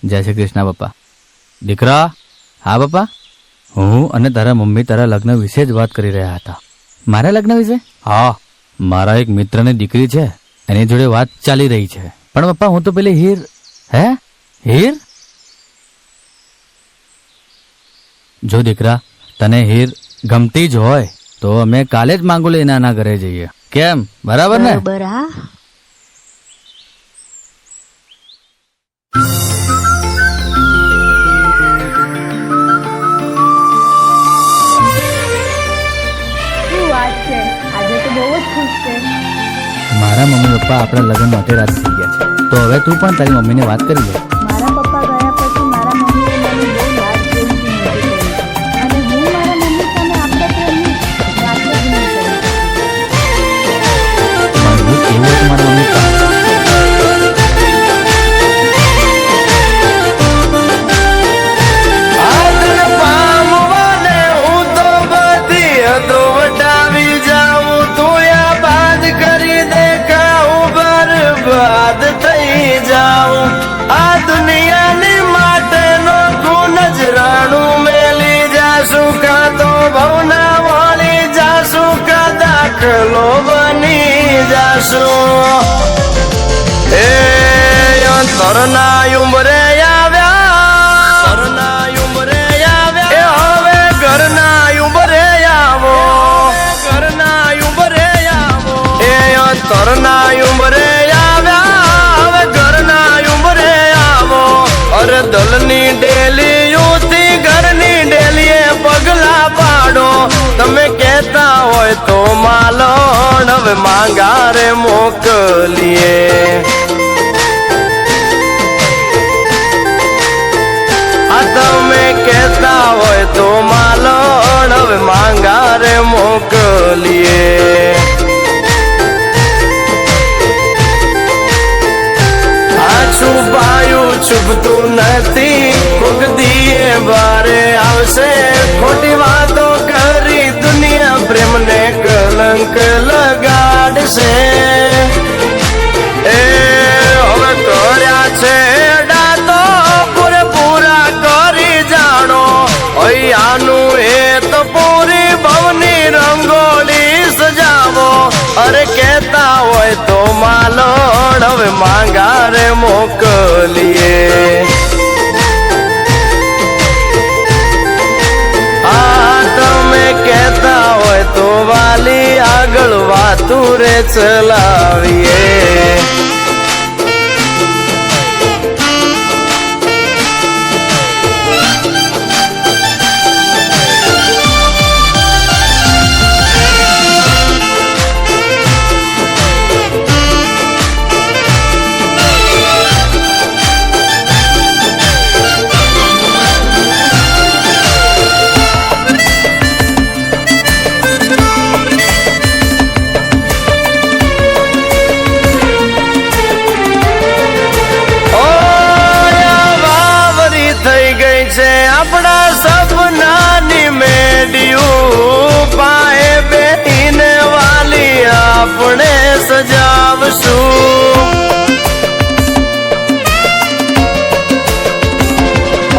જય શ્રી કૃષ્ણ પપ્પા. દીકરા. હા પપ્પા. હું અને તારા મમ્મી તારા લગ્ન વિશે જ વાત કરી રહ્યા હતા. મારા લગ્ન વિશે? હા, મારા એક મિત્રની દીકરી છે, એની જોડે વાત ચાલી રહી છે. પણ પપ્પા હું તો પેલી હીર. હે? હીર? જો દીકરા, તને હીર ગમતી જ હોય તો અમે કાલે જ માંગુ લઈને આના ઘરે જઈએ. કેમ, બરાબર ને? બરાબર. હા, શું વાત છે, આજે તો બહુ જ ખુશ છે. મારા મમ્મી પપ્પા આપણા લગ્ન માટે રાજી થઈ ગયા છે. તો હવે તું પણ તારી મમ્મીને વાત કરી લે. મારા પપ્પા ગયા પછી મારા મમ્મીએ મને બહુ યાદ જેવી મોટી કરી છે. અને હું મારા મમ્મી સામે આપણા પ્રેમની વાત જ નહીં કરી. પણ હું કેવું હતું મારા મમ્મી પપ્પા? ઘરના ઉંમરે આવ્યા, ઘરના ઉંમરે આવ્યા, હવે ઘરના ઉંમરે આવો, ઘરના ઉંમરે આવો, ઘરના ઉંમરે આવ્યા, હવે ઘરના ઉંમરે આવો. અરે દલની ડેલીઓથી ઘરની ડેલીએ પગલા પાડો. તમે કહેતા હોય તો માલણ હવે માંગારે મોકલીએ. તમે કહેતા હોય તો માલણ હવે માંગારે મોકલીએ. આ છુપાયું છુપતું નથી, કોક દીએ બારે આવશે. ખોટી વાતો કરી દુનિયા પ્રેમને કલંક લગાડશે. એ હવે કર્યા છે આનું એ તો પૂરી ભવની રંગોળી સજાવો. અરે કહેતા હોય તો માલણ હવે માંગારે મોકલીએ. આ તમે કહેતા હોય તો વાલી આગળ વાતું રે ચલાવીએ. આપણા સપનાની મેડિયું પાએ બેહીને વાલી આપણે સજાવશું.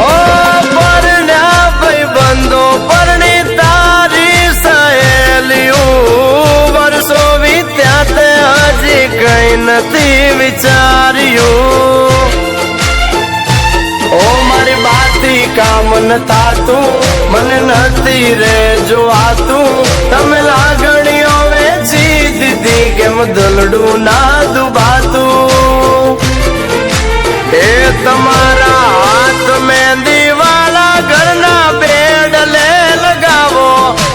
ઓ પરણ્યા ભાઈ બંધો, પરણી તારી સહેલિયું, વર્ષો વીત્યા તે હજી કઈ નથી વિચાર્યું. ઓ મારી બાતી કામ ન થાતું, મને નથી રે જોવાતું. તમે લાગણીઓ વેચી દીધી, કેમ દલડું ના દુબાતું. એ તમારા હાથ મહેંદી વાળા ઘરના બેડલે લગાવો.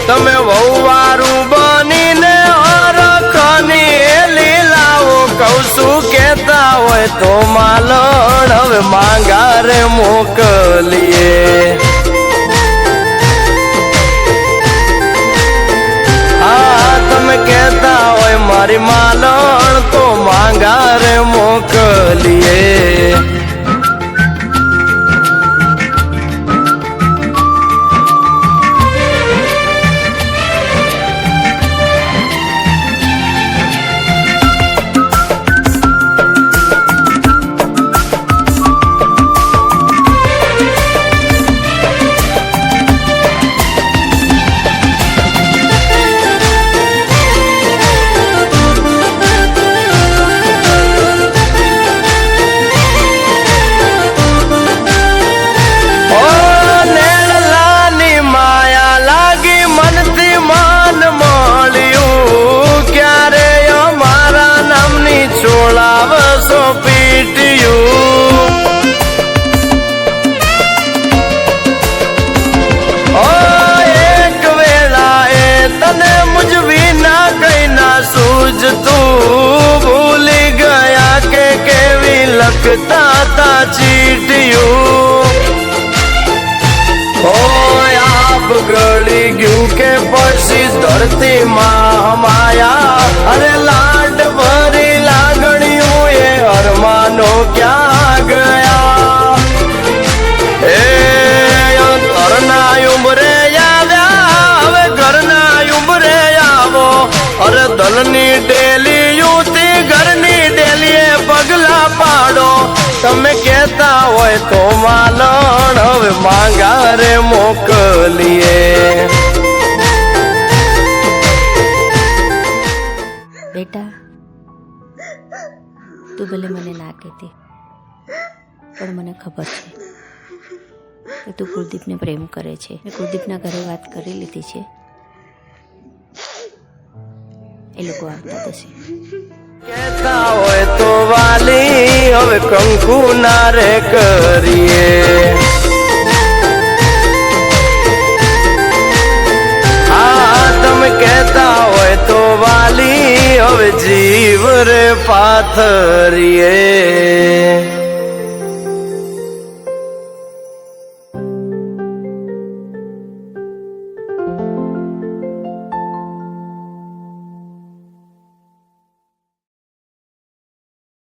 તમે વહુવારું બનીને હરખની એલી લાવો. કહું છું કહેતા હોય તો માલણ હવે માંગારે મોકલીએ. હા તમે કહેતા હોય મારી માલણ તો માંગારે મોકલીએ. લીખતા તા ચીટિયું ઓય આપ ગળી ગયું કે પછી ધરતી માં માયા અરે લાડ ભરી લાગણીયું એ અરમાનો ક્યાં ગયા એ ઘરના ઉંબરે આવ્યા હવે ઘરના ઉંબરે આવો અરે દલની ડેલી યુતી ઘરની ડેલીએ પગલા પાડો તમે કહેતા હોય તો માલણ હવે માંગા રે મોકલીએ બેટા તું ભલે મને ના કહેતી પણ મને ખબર છે કે તું કુલદીપને પ્રેમ કરે છે મેં કુલદીપના ઘરે વાત કરી લીધી છે એ લોકો આવતા થશે કહેતા હોય તો વાલી હવે કંકુ ના રે કરીએ હા તમે કહેતા હોય તો વાલી હવે જીવ રે પાથરીએ